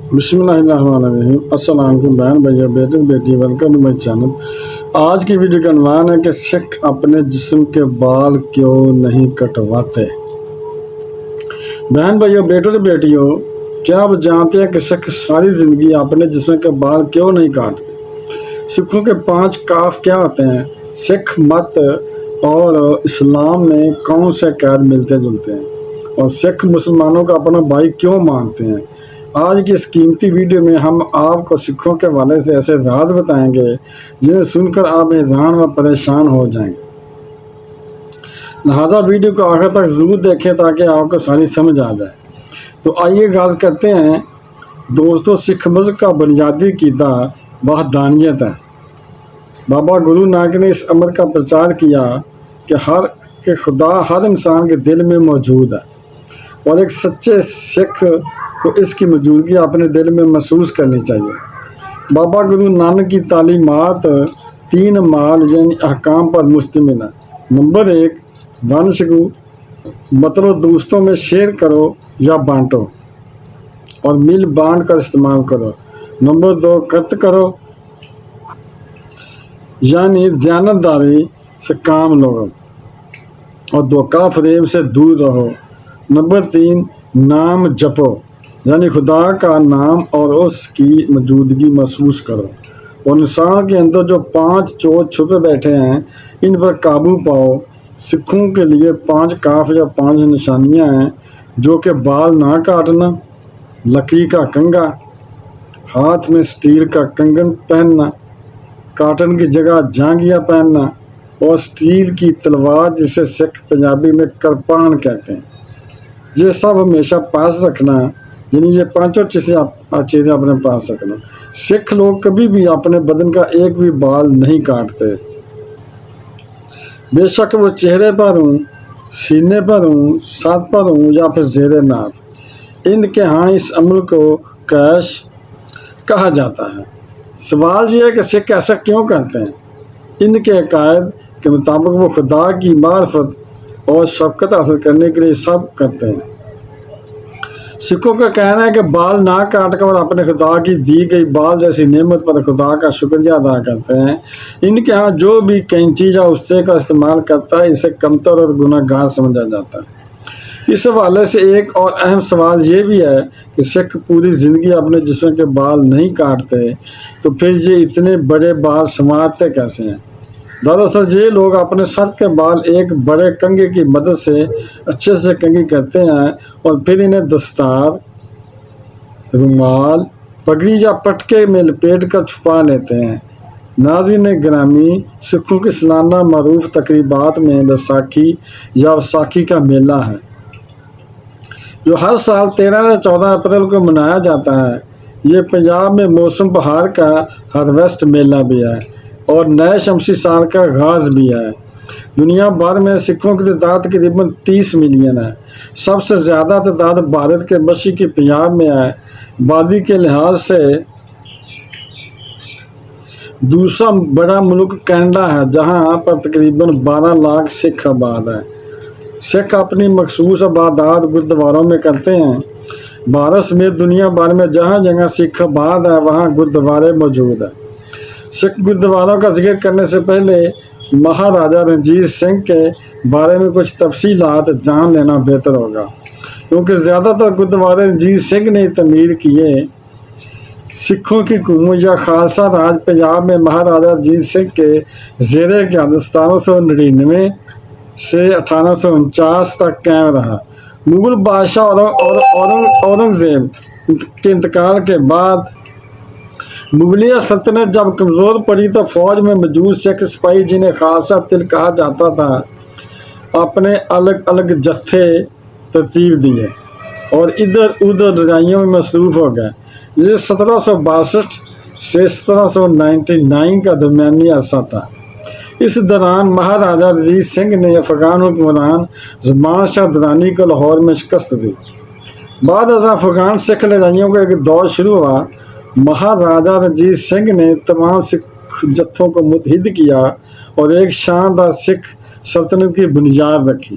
بسم اللہ الرحمن الرحیم۔ السلام علیکم بہن بھائیو بیٹے بیٹی، ویلکم ٹو مائی چینل۔ آج کی ویڈیو کا عنوان ہے کہ سکھ اپنے جسم کے بال کیوں نہیں کٹواتے۔ بہن بھائیو بیٹوں بیٹیوں، کیا آپ جانتے ہیں کہ سکھ ساری زندگی اپنے جسم کے بال کیوں نہیں کاٹتے؟ سکھوں کے 5 کاف کیا ہوتے ہیں؟ سکھ مت اور اسلام میں کون سے قید ملتے جلتے ہیں؟ اور سکھ مسلمانوں کا اپنا بھائی کیوں مانتے ہیں؟ آج کی اس قیمتی ویڈیو میں ہم آپ کو سکھوں کے حوالے سے ایسے راز بتائیں گے جنہیں سن کر آپ حیران و پریشان ہو جائیں گے۔ لہٰذا ویڈیو کو آخر تک ضرور دیکھیں تاکہ آپ کو ساری سمجھ آ جائے۔ تو آئیے آغاز کرتے ہیں۔ دوستو، سکھ مذہب کا بنیادی عقیدہ وحدانیت ہے۔ بابا گرو نانک نے اس امر کا پرچار کیا کہ خدا ہر انسان کے دل میں موجود ہے، اور ایک سچے سکھ کو اس کی موجودگی اپنے دل میں محسوس کرنی چاہیے۔ بابا گرو نانک کی تعلیمات 3 مال یعنی احکام پر مشتمل ہے۔ نمبر 1، وانشگو مطلب دوستوں میں شیئر کرو یا بانٹو اور مل بانٹ کر استعمال کرو۔ نمبر 2، قط کرو یعنی دیانتداری سے کام لو اور دھوکہ فریب سے دور رہو۔ نمبر 3، نام جپو یعنی خدا کا نام اور اس کی موجودگی محسوس کرو، اور انسان کے اندر جو 5 چور چھپے بیٹھے ہیں ان پر قابو پاؤ۔ سکھوں کے لیے 5 کاف یا 5 نشانیاں ہیں، جو کہ بال نہ کاٹنا، لکڑی کا کنگا، ہاتھ میں سٹیل کا کنگن پہننا، کاٹن کی جگہ جانگیا پہننا، اور سٹیل کی تلوار جسے سکھ پنجابی میں کرپان کہتے ہیں۔ یہ سب ہمیشہ پاس رکھنا، یعنی یہ 5 چیزیں اپنے پاس رکھنا۔ سکھ لوگ کبھی بھی اپنے بدن کا ایک بھی بال نہیں کاٹتے، بے شک وہ چہرے پر ہوں، سینے پر ہوں، سر پر ہوں یا پھر زیر ناف۔ ان کے ہاں اس عمل کو کیش کہا جاتا ہے۔ سوال یہ ہے کہ سکھ ایسا کیوں کرتے ہیں؟ ان کے عقائد کے مطابق وہ خدا کی معرفت اور شفقت حاصل کرنے کے لیے سب کرتے ہیں۔ سکھوں کا کہنا ہے کہ بال نہ کاٹ کر اپنے خدا کی دی گئی بال جیسی نعمت پر خدا کا شکریہ ادا کرتے ہیں۔ ان کے ہاں جو بھی کینچی یا استے کا استعمال کرتا ہے اسے کمتر اور گناہ گار سمجھا جاتا ہے۔ اس حوالے سے ایک اور اہم سوال یہ بھی ہے کہ سکھ پوری زندگی اپنے جسم کے بال نہیں کاٹتے، تو پھر یہ اتنے بڑے بال سنوارتے کیسے ہیں؟ دراصل یہ لوگ اپنے سر کے بال ایک بڑے کنگھے کی مدد سے اچھے سے کنگھی کرتے ہیں اور پھر انہیں دستار، رومال، پگڑی یا پٹکے میں لپیٹ کر چھپا لیتے ہیں۔ ناظرین گرامی، سکھوں کی سالانہ معروف تقریبات میں بیساکھی یا وساکھی کا میلہ ہے، جو ہر سال 13 یا 14 اپریل کو منایا جاتا ہے۔ یہ پنجاب میں موسم بہار کا ہارویسٹ میلہ بھی ہے اور نئے شمسی سال کا آغاز بھی ہے۔ دنیا بھر میں سکھوں کی تعداد تقریباً 30 ملین ہے۔ سب سے زیادہ تعداد بھارت کے مشرقی پنجاب میں ہے۔ آبادی کے لحاظ سے دوسرا بڑا ملک کینیڈا ہے، جہاں پر تقریباً 12 لاکھ سکھ آباد ہیں۔ سکھ اپنی مخصوص عبادات گردواروں میں کرتے ہیں۔ بھارت سمیت دنیا بھر میں جہاں جگہ سکھ آباد ہے وہاں گردوارے موجود ہیں۔ سکھ گردواروں کا ذکر کرنے سے پہلے مہاراجہ رنجیت سنگھ کے بارے میں کچھ تفصیلات جان لینا بہتر ہوگا، کیونکہ زیادہ تر گردوارے رنجیت سنگھ نے تعمیر کیے۔ سکھوں کی حکومت یا خالصہ راج پنجاب میں مہاراجہ رنجیت سنگھ کے زیر قیادت 1799 سے 1849 تک قائم رہا۔ مغل بادشاہ اورنگزیب کے انتقال کے بعد مغلیہ سلطنت جب کمزور پڑی تو فوج میں موجود سکھ سپاہی، جنہیں خالصہ تل کہا جاتا تھا، اپنے الگ الگ جتھے ترتیب دیے اور ادھر ادھر لڑائیوں میں مصروف ہو گئے۔ یہ 1762 سے 1799 کا درمیانی عرصہ تھا۔ اس دوران مہاراجہ رنجیت سنگھ نے افغان حکمران زمان شاہ درانی کو لاہور میں شکست دی۔ بعد ازاں افغان سکھ لڑائیوں کا ایک دور شروع ہوا۔ مہاراجہ رنجیت سنگھ نے تمام سکھ جتھوں کو متحد کیا اور ایک شاندار سکھ سلطنت کی بنیاد رکھی۔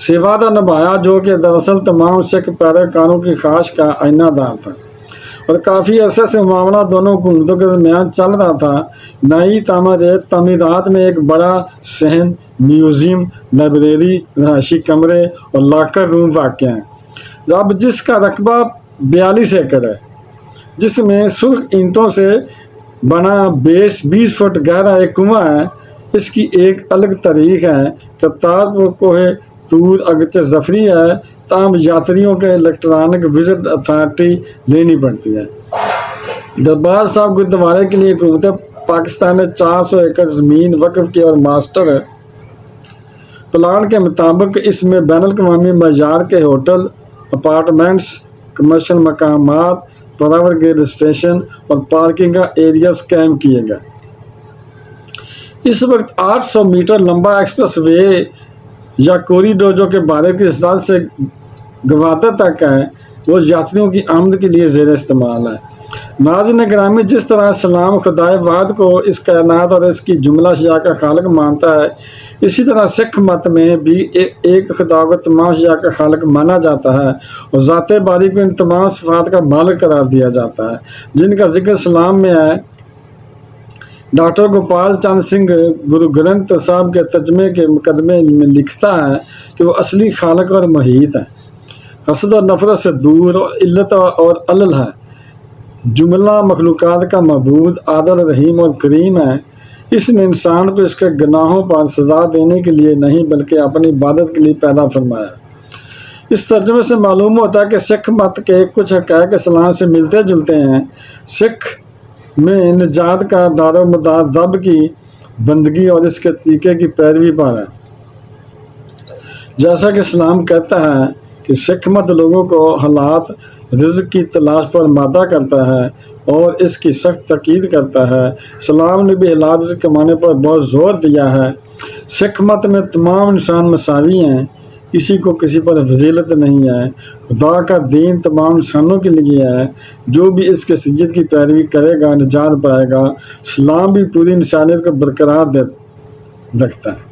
سے وعدہ نبھایا جو کہ دراصل تمام سکھ پیروکاروں کی خواہش کا آئینہ دار تھا، اور کافی عرصے سے معاملہ دونوں حکومتوں کے درمیان چل رہا تھا۔ نئی تعمیرات میں ایک بڑا صحن، میوزیم، لائبریری، رہائشی کمرے اور لاکر روم واقع ہیں، اب جس کا رقبہ 42 ایکڑ ہے، جس میں سرخ اینٹوں سے بنا 20 فٹ گہرا ایک کنواں ہے۔ اس کی ایک الگ تاریخ ہے۔ کرتارپور کوہ طور اگرچہ ظفری ہے، تاہم یاتریوں کے الیکٹرانک وزٹ اتھارٹی لینی پڑتی ہے۔ دربار صاحب گرودوارے کے لیے حکومت پاکستان نے 400 ایکڑ زمین وقف کی اور ماسٹر پلان کے مطابق اس میں بین الاقوامی معیار کے ہوٹل، اپارٹمنٹس، کمرشل مقامات، پاور گریڈ اسٹیشن اور پارکنگ کا ایریاز قائم کیے گئے۔ اس وقت 800 میٹر لمبا ایکسپریس وے یا کوریڈور جو کہ بھارت کی سرحد سے گوادر تک ہے، وہ یاتریوں کی آمد کے لیے زیر استعمال ہے۔ ناظرین گرامی، جس طرح اسلام خدائے واحد کو اس کائنات اور اس کی جملہ اشیاء کا خالق مانتا ہے، اسی طرح سکھ مت میں بھی ایک خدا کو تمام اشیاء کا خالق مانا جاتا ہے، اور ذات باری کو ان تمام صفات کا مالک قرار دیا جاتا ہے جن کا ذکر اسلام میں ہے۔ ڈاکٹر گوپال چند سنگھ گرو گرنتھ صاحب کے ترجمے کے مقدمے میں لکھتا ہے کہ وہ اصلی خالق اور محیط ہے، حسد اور نفرت سے دور، اور علت اور علل ہے، جملہ مخلوقات کا معبود، عادل، رحیم اور کریم ہے۔ اس نے انسان کو اس کے گناہوں پر سزا دینے کے لیے نہیں بلکہ اپنی عبادت کے لیے پیدا فرمایا۔ اس ترجمے سے معلوم ہوتا ہے کہ سکھ مت کے کچھ حقائق اسلام سے ملتے جلتے ہیں۔ سکھ میں نجات کا دار و مدار رب کی بندگی اور اس کے طریقے کی پیروی پر ہے۔ جیسا کہ اسلام کہتا ہے کہ سکھ مت لوگوں کو حلال رزق کی تلاش پر آمادہ کرتا ہے اور اس کی سخت تاکید کرتا ہے۔ اسلام نے بھی حلال رزق کمانے پر بہت زور دیا ہے۔ سکھ مت میں تمام انسان مساوی ہیں، کسی کو کسی پر فضیلت نہیں ہے۔ خدا کا دین تمام انسانوں کے لیے ہے، جو بھی اس کے سید کی پیروی کرے گا نجات پائے گا۔ اسلام بھی پوری انسانیت کو برقرار رکھتا ہے۔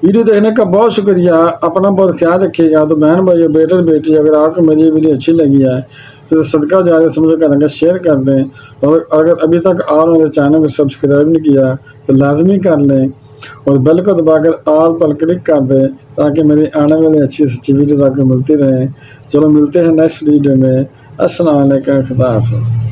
ویڈیو دیکھنے کا بہت شکریہ، اپنا بہت خیال رکھیے گا۔ تو بہن بھائی اور بیٹے بیٹی، اگر آپ کو میری ویڈیو اچھی لگی ہے تو صدقہ جاریہ سمجھ کر شیئر کر دیں، اور اگر ابھی تک آپ میرے چینل کو سبسکرائب نہیں کیا تو لازمی کر لیں، اور بیل کو دبا کر آل پر کلک کر دیں تاکہ میری آنے والی اچھی سے اچھی ویڈیوز آپ کو ملتی رہیں۔ چلو ملتے ہیں نیکسٹ ویڈیو میں۔ السلام علیکم، خدا حافظ۔